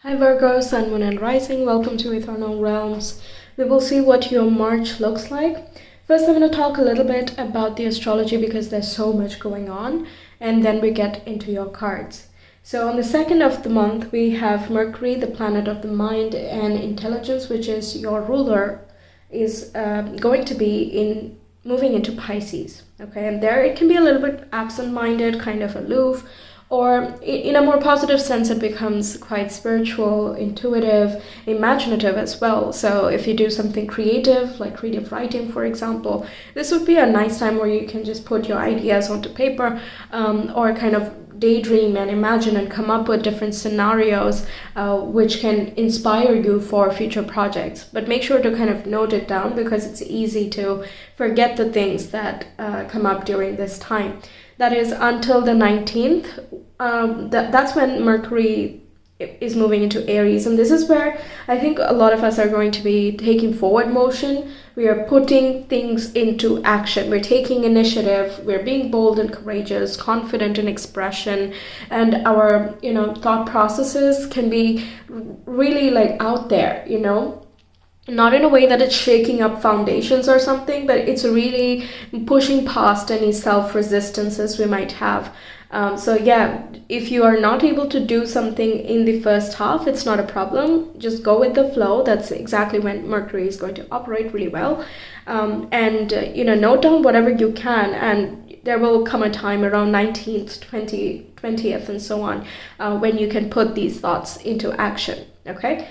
Hi Virgo, Sun, Moon and Rising. Welcome to Ethernal Realms. We will see what your March looks like. First, I'm going to talk a little bit about the astrology because there's so much going on, and then we get into your cards. So on the 2nd of the month, we have Mercury, the planet of the mind and intelligence, which is your ruler, is going to be moving into Pisces. Okay, and there it can be a little bit absent-minded, kind of aloof, or in a more positive sense, it becomes quite spiritual, intuitive, imaginative as well. So if you do something creative, like creative writing, for example, this would be a nice time where you can just put your ideas onto paper, or kind of daydream and imagine and come up with different scenarios, which can inspire you for future projects. But make sure to kind of note it down because it's easy to forget the things that come up during this time. That is until the 19th. That's when Mercury is moving into Aries. And this is where I think a lot of us are going to be taking forward motion. We are putting things into action. We're taking initiative. We're being bold and courageous, confident in expression. And our, thought processes can be really like out there, not in a way that it's shaking up foundations or something, but it's really pushing past any self-resistances we might have. So yeah, if you are not able to do something in the first half, it's not a problem. Just go with the flow. That's exactly when Mercury is going to operate really well. And note down whatever you can, and there will come a time around 19th, 20th, and so on, when you can put these thoughts into action. Okay.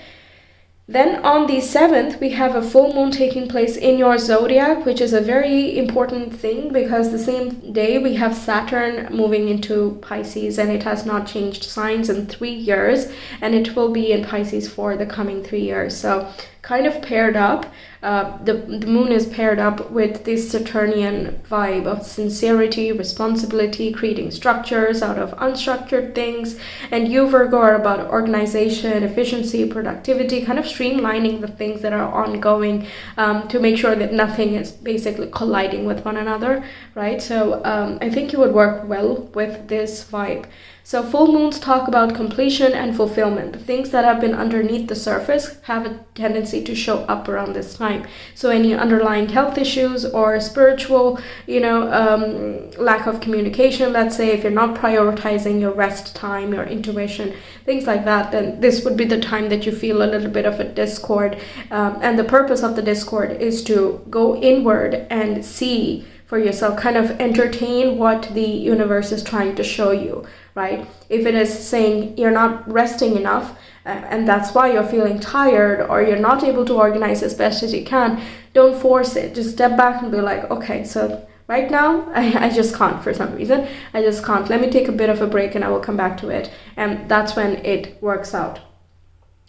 Then on the 7th, we have a full moon taking place in your zodiac, which is a very important thing because the same day we have Saturn moving into Pisces, and it has not changed signs in 3 years, and it will be in Pisces for the coming 3 years. So kind of paired up. The moon is paired up with this Saturnian vibe of sincerity, responsibility, creating structures out of unstructured things. And you, Virgo, are about organization, efficiency, productivity, kind of streamlining the things that are ongoing, to make sure that nothing is basically colliding with one another, right? So I think you would work well with this vibe. So full moons talk about completion and fulfillment. The things that have been underneath the surface have a tendency to show up around this time. So any underlying health issues or spiritual, lack of communication, let's say, if you're not prioritizing your rest time, your intuition, things like that, then this would be the time that you feel a little bit of a discord. And the purpose of the discord is to go inward and see for yourself, kind of entertain what the universe is trying to show you, right? If it is saying you're not resting enough, and that's why you're feeling tired, or you're not able to organize as best as you can, don't force it. Just step back and be like, okay, so right now, I just can't for some reason. I just can't. Let me take a bit of a break and I will come back to it. And that's when it works out.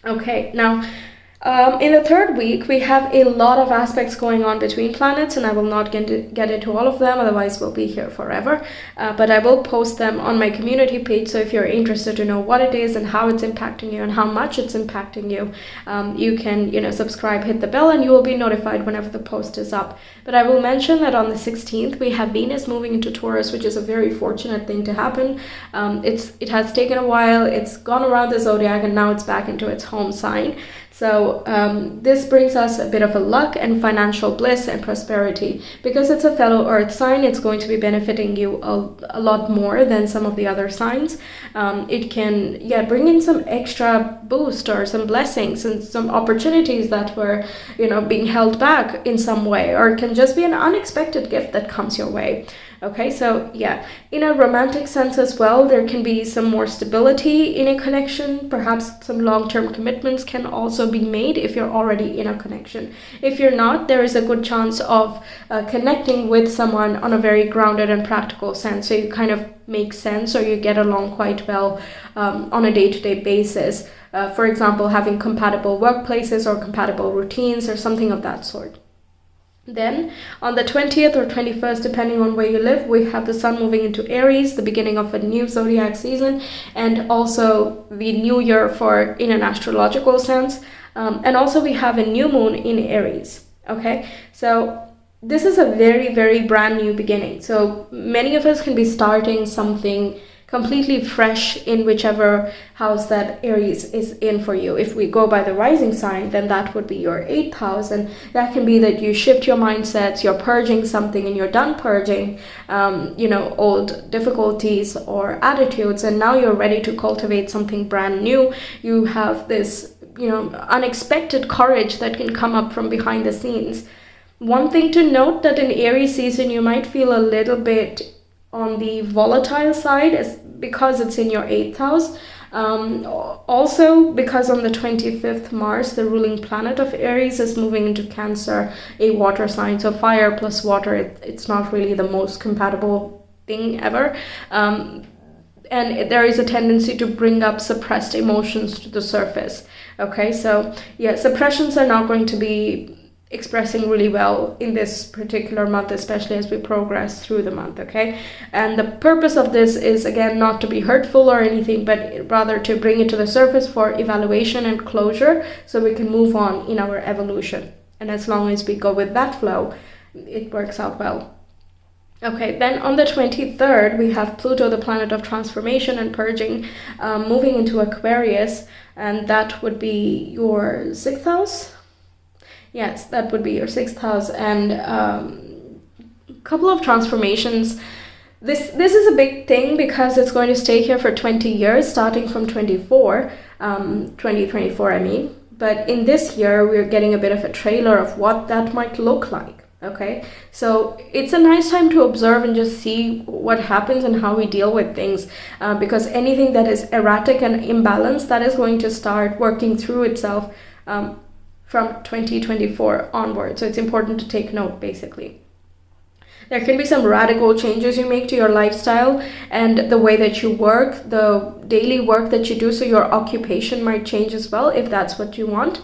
Okay, now, in the third week, we have a lot of aspects going on between planets, and I will not get into all of them, otherwise we'll be here forever. But I will post them on my community page, so if you're interested to know what it is and how it's impacting you and how much it's impacting you, you can, subscribe, hit the bell, and you will be notified whenever the post is up. But I will mention that on the 16th, we have Venus moving into Taurus, which is a very fortunate thing to happen. It has taken a while, it's gone around the zodiac, and now it's back into its home sign. So this brings us a bit of a luck and financial bliss and prosperity. Because it's a fellow earth sign, it's going to be benefiting you a lot more than some of the other signs. It can, bring in some extra boost or some blessings and some opportunities that were, being held back in some way, or it can just be an unexpected gift that comes your way. Okay, so in a romantic sense as well, there can be some more stability in a connection. Perhaps some long-term commitments can also be made if you're already in a connection. If you're not, there is a good chance of connecting with someone on a very grounded and practical sense. So you kind of make sense, or you get along quite well on a day-to-day basis. For example, having compatible workplaces or compatible routines or something of that sort. Then on the 20th or 21st, depending on where you live, we have the sun moving into Aries, the beginning of a new zodiac season, and also the new year in an astrological sense. And also we have a new moon in Aries. Okay, so this is a very, very brand new beginning. So many of us can be starting something completely fresh in whichever house that Aries is in for you. If we go by the rising sign, then that would be your 8th house, and that can be that you shift your mindsets, you're purging something and you're done purging, old difficulties or attitudes, and now you're ready to cultivate something brand new. You have this, unexpected courage that can come up from behind the scenes. One thing to note, that in Aries season, you might feel a little bit on the volatile side, because it's in your 8th house. Also, because on the 25th Mars, the ruling planet of Aries is moving into Cancer, a water sign. So fire plus water, it's not really the most compatible thing ever. And there is a tendency to bring up suppressed emotions to the surface. Okay, so yeah, suppressions are not going to be expressing really well in this particular month, especially as we progress through the month. Okay, and the purpose of this is, again, not to be hurtful or anything, but rather to bring it to the surface for evaluation and closure, so we can move on in our evolution. And as long as we go with that flow, it works out well. Okay, then on the 23rd, we have Pluto, the planet of transformation and purging, moving into Aquarius, and that would be your 6th house. Yes, that would be your 6th house, and a couple of transformations. This is a big thing because it's going to stay here for 20 years, starting from 2024, I mean. But in this year, we're getting a bit of a trailer of what that might look like. Okay, so it's a nice time to observe and just see what happens and how we deal with things, because anything that is erratic and imbalanced, that is going to start working through itself from 2024 onward. So it's important to take note, basically. There can be some radical changes you make to your lifestyle and the way that you work, the daily work that you do. So your occupation might change as well, if that's what you want.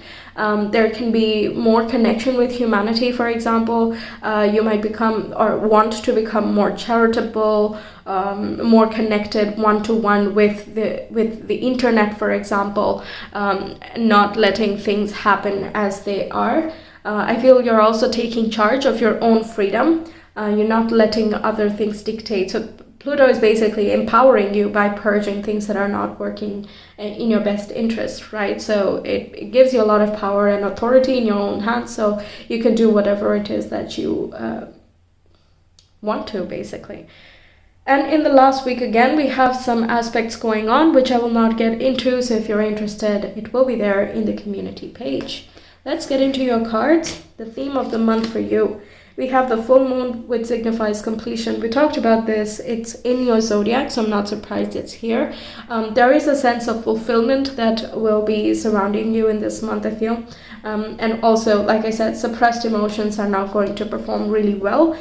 There can be more connection with humanity, for example. You might become or want to become more charitable, more connected one-to-one with the internet, for example, not letting things happen as they are. I feel you're also taking charge of your own freedom. You're not letting other things dictate. So Pluto is basically empowering you by purging things that are not working in your best interest, right? So it gives you a lot of power and authority in your own hands, so you can do whatever it is that you want to, basically. And in the last week, again, we have some aspects going on, which I will not get into. So if you're interested, it will be there in the community page. Let's get into your cards. The theme of the month for you. We have the full moon, which signifies completion. We talked about this. It's in your zodiac, so I'm not surprised it's here. There is a sense of fulfillment that will be surrounding you in this month, I feel. And also, like I said, suppressed emotions are not going to perform really well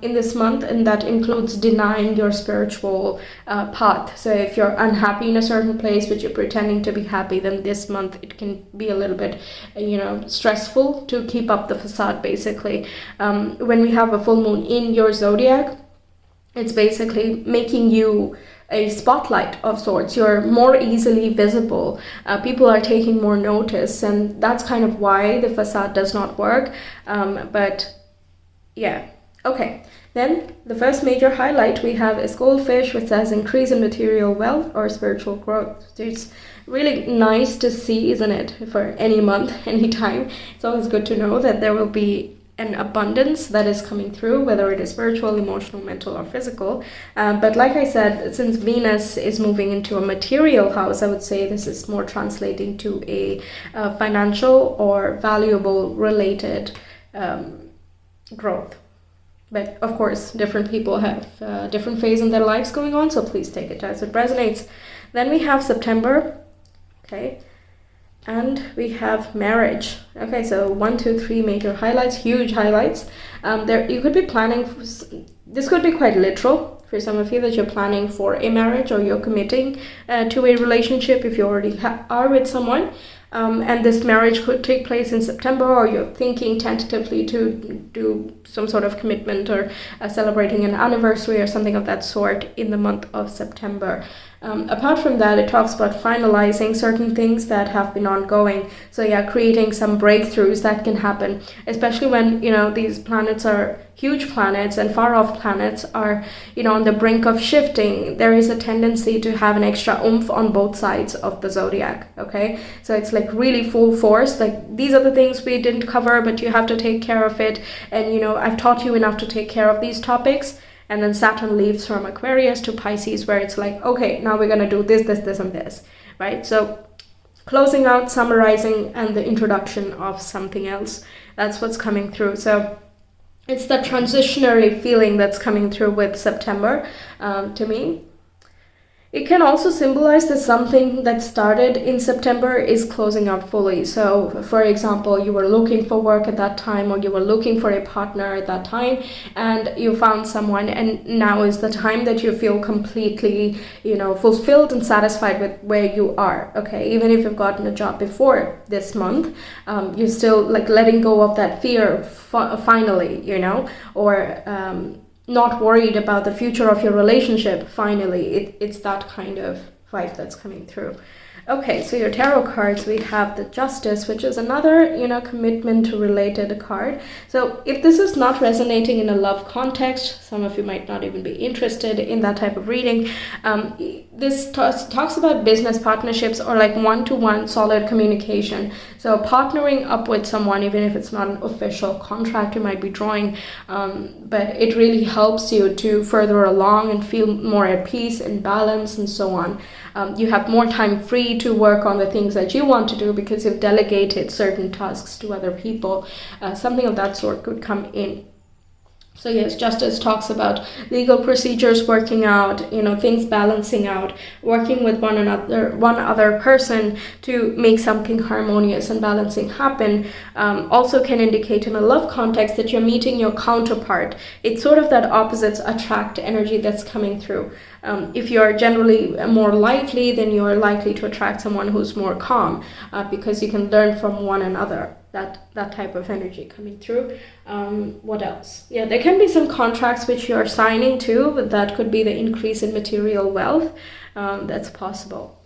in this month, and that includes denying your spiritual path. So if you're unhappy in a certain place, but you're pretending to be happy, then this month it can be a little bit, stressful to keep up the facade, basically. When we have a full moon in your zodiac, it's basically making you a spotlight of sorts. You're more easily visible. People are taking more notice, and that's kind of why the facade does not work. But yeah, okay. Then the first major highlight we have is goldfish, which says increase in material wealth or spiritual growth. It's really nice to see, isn't it? For any month, any time. It's always good to know that there will be an abundance that is coming through, whether it is spiritual, emotional, mental, or physical. But like I said, since Venus is moving into a material house, I would say this is more translating to a financial or valuable related growth. But of course, different people have different phase in their lives going on, so please take it as it resonates. Then we have September, okay? And we have marriage. Okay, so 1, 2, 3 major highlights, huge highlights. There you could be planning for, this could be quite literal for some of you, that you're planning for a marriage or you're committing to a relationship if you already are with someone. And this marriage could take place in September, or you're thinking tentatively to do some sort of commitment or celebrating an anniversary or something of that sort in the month of September. Apart from that, it talks about finalizing certain things that have been ongoing. So yeah, creating some breakthroughs that can happen, especially when, these planets are huge planets and far off planets are, on the brink of shifting. There is a tendency to have an extra oomph on both sides of the zodiac. Okay, so it's like really full force, like these are the things we didn't cover, but you have to take care of it. And I've taught you enough to take care of these topics. And then Saturn leaves from Aquarius to Pisces, where it's like, okay, now we're going to do this, and this, right? So closing out, summarizing, and the introduction of something else. That's what's coming through. So it's the transitionary feeling that's coming through with September to me. It can also symbolize that something that started in September is closing out fully. So, for example, you were looking for work at that time, or you were looking for a partner at that time, and you found someone, and now is the time that you feel completely, fulfilled and satisfied with where you are. Okay, even if you've gotten a job before this month, you're still like letting go of that fear finally, or not worried about the future of your relationship. Finally, it's that kind of vibe that's coming through. Okay, so your tarot cards, we have the Justice, which is another, commitment to related card. So if this is not resonating in a love context, some of you might not even be interested in that type of reading. This talks about business partnerships or like one-to-one solid communication. So partnering up with someone, even if it's not an official contract you might be drawing, but it really helps you to further along and feel more at peace and balance and so on. You have more time free to work on the things that you want to do because you've delegated certain tasks to other people. Something of that sort could come in. So yes, Justice talks about legal procedures working out, things balancing out, working with one other person to make something harmonious and balancing happen. Also can indicate in a love context that you're meeting your counterpart. It's sort of that opposites attract energy that's coming through. If you're generally more lively, then you're likely to attract someone who's more calm because you can learn from one another. That type of energy coming through. What else? Yeah, there can be some contracts which you're signing to, but that could be the increase in material wealth. That's possible.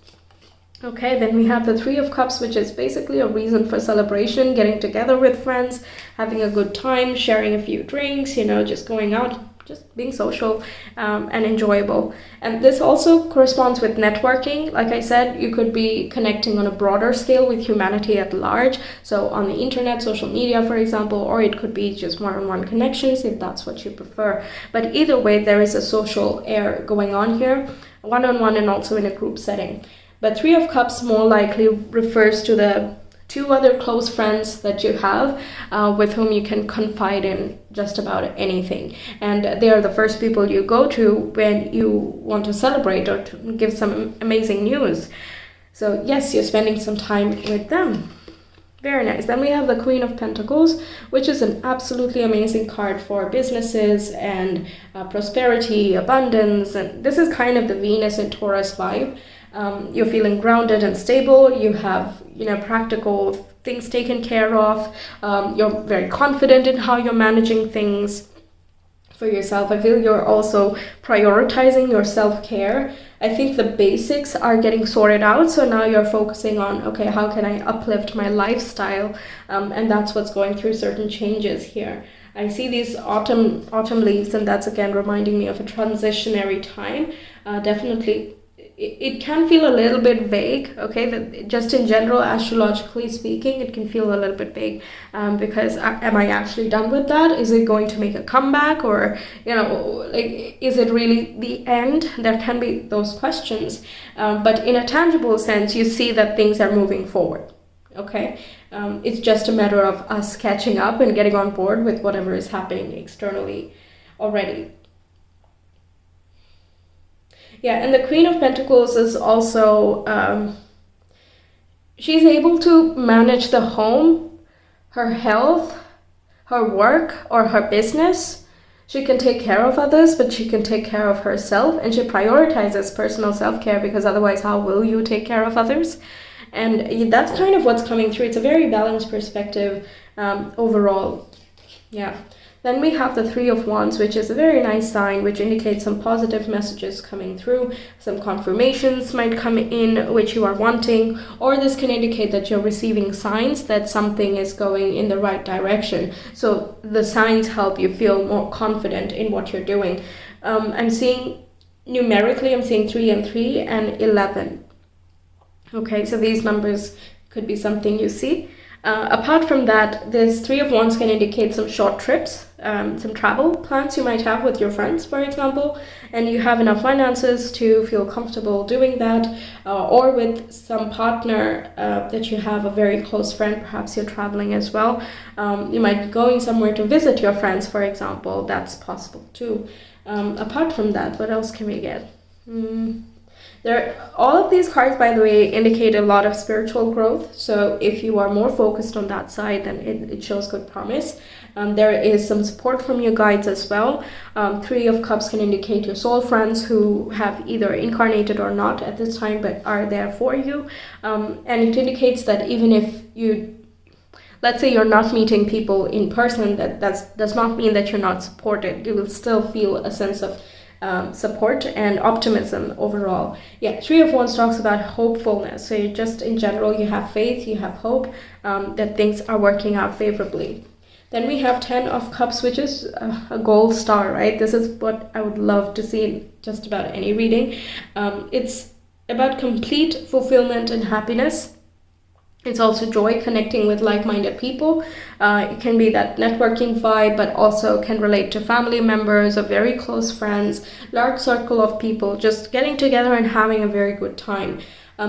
Okay, then we have the Three of Cups, which is basically a reason for celebration, getting together with friends, having a good time, sharing a few drinks, just going out, just being social and enjoyable. And this also corresponds with networking. Like I said, you could be connecting on a broader scale with humanity at large. So on the internet, social media, for example, or it could be just one-on-one connections if that's what you prefer. But either way, there is a social air going on here, one-on-one and also in a group setting. But Three of Cups more likely refers to the two other close friends that you have with whom you can confide in just about anything. And they are the first people you go to when you want to celebrate or to give some amazing news. So yes, you're spending some time with them. Very nice. Then we have the Queen of Pentacles, which is an absolutely amazing card for businesses and prosperity, abundance. And this is kind of the Venus and Taurus vibe. You're feeling grounded and stable. You have, practical things taken care of. You're very confident in how you're managing things for yourself. I feel you're also prioritizing your self-care. I think the basics are getting sorted out. So now you're focusing on, okay, how can I uplift my lifestyle? And that's what's going through certain changes here. I see these autumn leaves, and that's again reminding me of a transitionary time. Definitely. It can feel a little bit vague, okay? That just in general, astrologically speaking, it can feel a little bit vague because am I actually done with that? Is it going to make a comeback, or is it really the end? There can be those questions, but in a tangible sense, you see that things are moving forward, okay? It's just a matter of us catching up and getting on board with whatever is happening externally already. Yeah, and the Queen of Pentacles is also, she's able to manage the home, her health, her work, or her business. She can take care of others, but she can take care of herself, and she prioritizes personal self-care because otherwise how will you take care of others? And that's kind of what's coming through. It's a very balanced perspective overall. Yeah. Then we have the Three of Wands, which is a very nice sign, which indicates some positive messages coming through. Some confirmations might come in which you are wanting, or this can indicate that you're receiving signs that something is going in the right direction. So the signs help you feel more confident in what you're doing. I'm seeing numerically, I'm seeing 3 and 3 and 11. Okay, so these numbers could be something you see. Apart from that, this Three of Wands can indicate some short trips, some travel plans you might have with your friends, for example, and you have enough finances to feel comfortable doing that, or with some partner that you have, a very close friend, perhaps you're traveling as well. You might be going somewhere to visit your friends, for example. That's possible too. Apart from that, what else can we get? All of these cards, by the way, indicate a lot of spiritual growth. So if you are more focused on that side, then it shows good promise. There is some support from your guides as well. Three of Cups can indicate your soul friends who have either incarnated or not at this time, but are there for you. And it indicates that even if let's say you're not meeting people in person, that does not mean that you're not supported. You will still feel a sense of support and optimism overall. Yeah, Three of Wands talks about hopefulness. So just in general, you have faith, you have hope that things are working out favorably. Then we have 10 of Cups, which is a gold star, right? This is what I would love to see in just about any reading. It's about complete fulfillment and happiness. It's also joy, connecting with like-minded people. It can be that networking vibe, but also can relate to family members or very close friends, large circle of people, just getting together and having a very good time.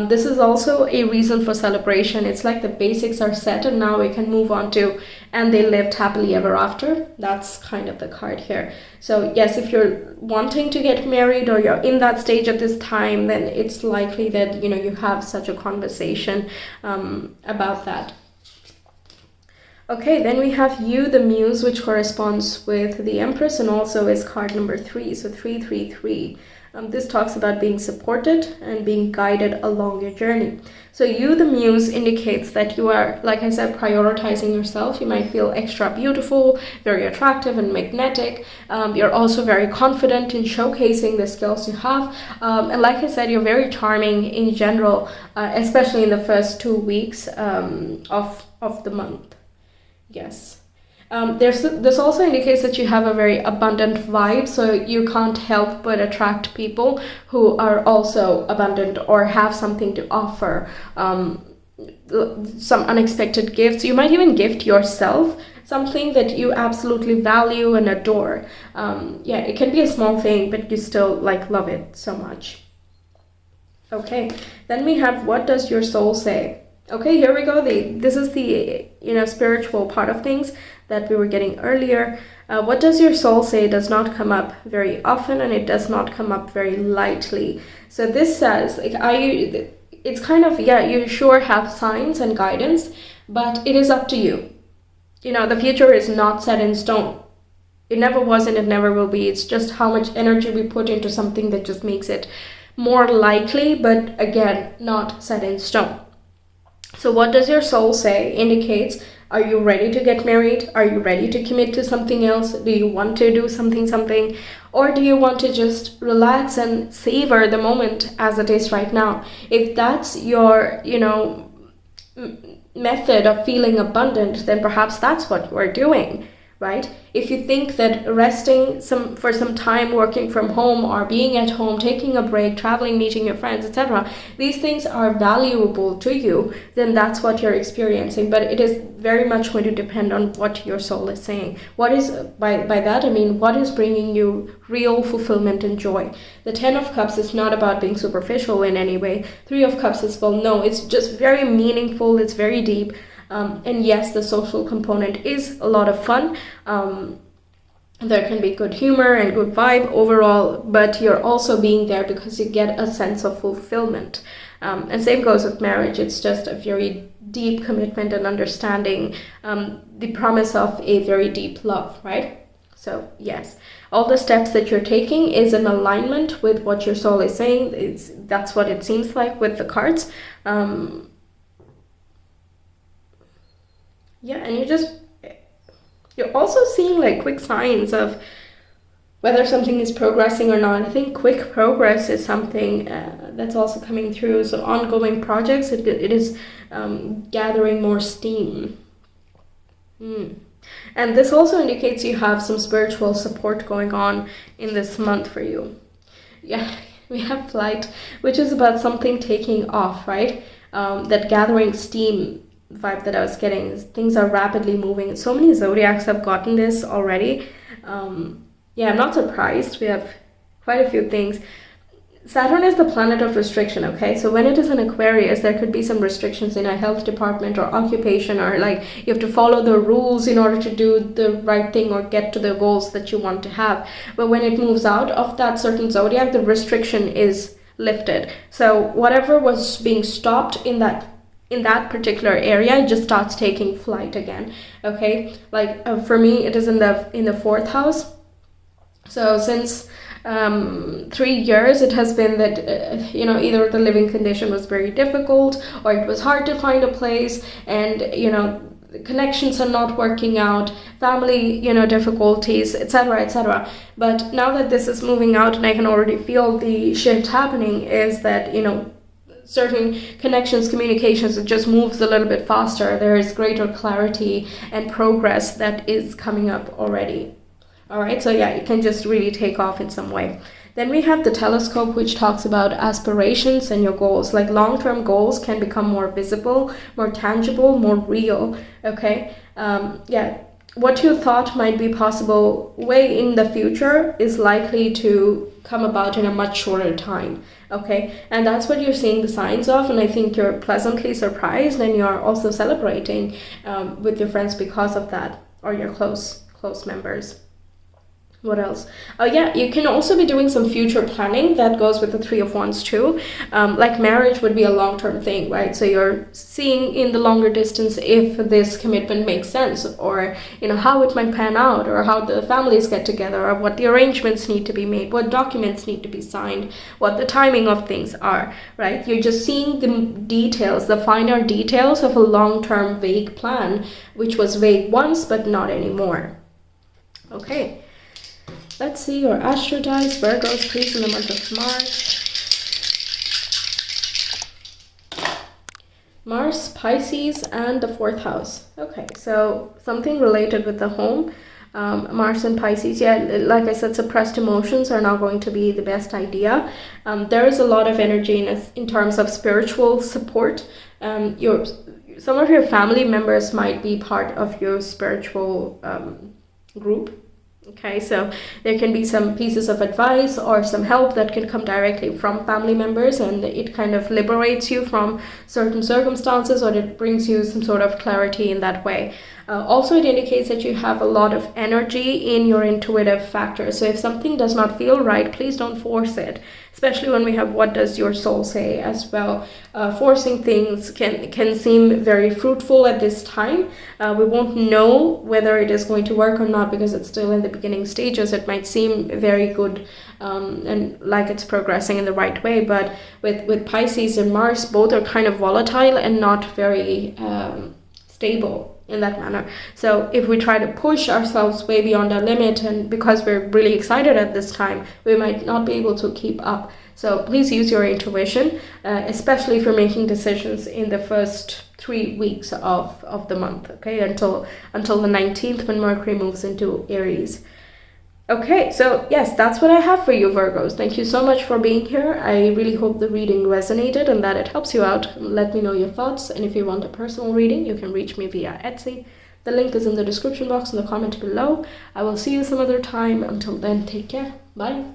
This is also a reason for celebration. It's like the basics are set and now we can move on to, and they lived happily ever after. That's kind of the card here. So yes, if you're wanting to get married or you're in that stage at this time, then it's likely that you have such a conversation about that. Okay, then we have you, the Muse, which corresponds with the Empress and also is card number 3. So 333. This talks about being supported and being guided along your journey. So you, the Muse, indicates that you are, like I said, prioritizing yourself. You might feel extra beautiful, very attractive and magnetic. You're also very confident in showcasing the skills you have. And like I said, you're very charming in general, especially in the first 2 weeks of the month. Yes. This also indicates that you have a very abundant vibe, so you can't help but attract people who are also abundant or have something to offer, some unexpected gifts. You might even gift yourself something that you absolutely value and adore. Yeah, it can be a small thing, but you still love it so much. Okay, then we have what does your soul say? Okay, here we go. This is the spiritual part of things that we were getting earlier. What does your soul say does not come up very often, and it does not come up very lightly. So this says, it's kind of, you sure have signs and guidance, but it is up to you. The future is not set in stone. It never was and it never will be. It's just how much energy we put into something that just makes it more likely, but again, not set in stone. So what does your soul say indicates, are you ready to get married? Are you ready to commit to something else? Do you want to do something? Or do you want to just relax and savor the moment as it is right now? If that's your, method of feeling abundant, then perhaps that's what you are doing, right? If you think that resting for some time, working from home or being at home, taking a break, traveling, meeting your friends, etc., these things are valuable to you, then that's what you're experiencing. But it is very much going to depend on what your soul is saying. What is, by that I mean, what is bringing you real fulfillment and joy? The 10 of Cups is not about being superficial in any way. 3 of Cups is, well, no, it's just very meaningful, it's very deep. And yes, the social component is a lot of fun. There can be good humor and good vibe overall, but you're also being there because you get a sense of fulfillment. And same goes with marriage. It's just a very deep commitment and understanding, the promise of a very deep love, right? So yes, all the steps that you're taking is in alignment with what your soul is saying. That's what it seems like with the cards. Yeah, and You're also seeing like quick signs of whether something is progressing or not. I think quick progress is something that's also coming through. So ongoing projects, it is gathering more steam. And this also indicates you have some spiritual support going on in this month for you. Yeah, we have flight, which is about something taking off, right? That gathering steam vibe that I was getting. Things are rapidly moving. So many zodiacs have gotten this already. Yeah, I'm not surprised. We have quite a few things. Saturn is the planet of restriction, okay? So when it is in Aquarius, there could be some restrictions in a health department or occupation, or like you have to follow the rules in order to do the right thing or get to the goals that you want to have. But when it moves out of that certain zodiac, the restriction is lifted. So whatever was being stopped in that particular area, it just starts taking flight again, okay? Like for me, it is in the fourth house. So since 3 years, it has been that either the living condition was very difficult, or it was hard to find a place, and the connections are not working out, family difficulties, etc., etc. But now that this is moving out and I can already feel the shift happening, is that certain connections, communications, it just moves a little bit faster. There is greater clarity and progress that is coming up already. All right, so yeah, it can just really take off in some way. Then we have the telescope, which talks about aspirations and your goals. Like long-term goals can become more visible, more tangible, more real, okay? What you thought might be possible way in the future is likely to come about in a much shorter time, okay? And that's what you're seeing the signs of, and I think you're pleasantly surprised, and you're also celebrating with your friends because of that, or your close members. What else? You can also be doing some future planning that goes with the Three of Wands too. Like marriage would be a long-term thing, right? So you're seeing in the longer distance if this commitment makes sense, or how it might pan out, or how the families get together, or what the arrangements need to be made, what documents need to be signed, what the timing of things are, right? You're just seeing the details, the finer details of a long-term vague plan, which was vague once but not anymore. Okay. Let's see your astro dice, Virgos, please, in the month of March. Mars, Pisces, and the fourth house. Okay, so something related with the home. Mars and Pisces, yeah, like I said, suppressed emotions are not going to be the best idea. There is a lot of energy in terms of spiritual support. Some of your family members might be part of your spiritual group. Okay, so there can be some pieces of advice or some help that can come directly from family members, and it kind of liberates you from certain circumstances, or it brings you some sort of clarity in that way. Also, it indicates that you have a lot of energy in your intuitive factor. So if something does not feel right, please don't force it, especially when we have what does your soul say as well. Forcing things can seem very fruitful at this time. We won't know whether it is going to work or not because it's still in the beginning stages. It might seem very good and like it's progressing in the right way, but with Pisces and Mars, both are kind of volatile and not very stable in that manner. So if we try to push ourselves way beyond our limit, and because we're really excited at this time, we might not be able to keep up. So please use your intuition, especially for making decisions in the first 3 weeks of the month, okay, until the 19th, when Mercury moves into Aries. Okay, so yes, that's what I have for you, Virgos. Thank you so much for being here. I really hope the reading resonated and that it helps you out. Let me know your thoughts, and if you want a personal reading, you can reach me via Etsy. The link is in the description box and the comment below. I will see you some other time. Until then, take care. Bye.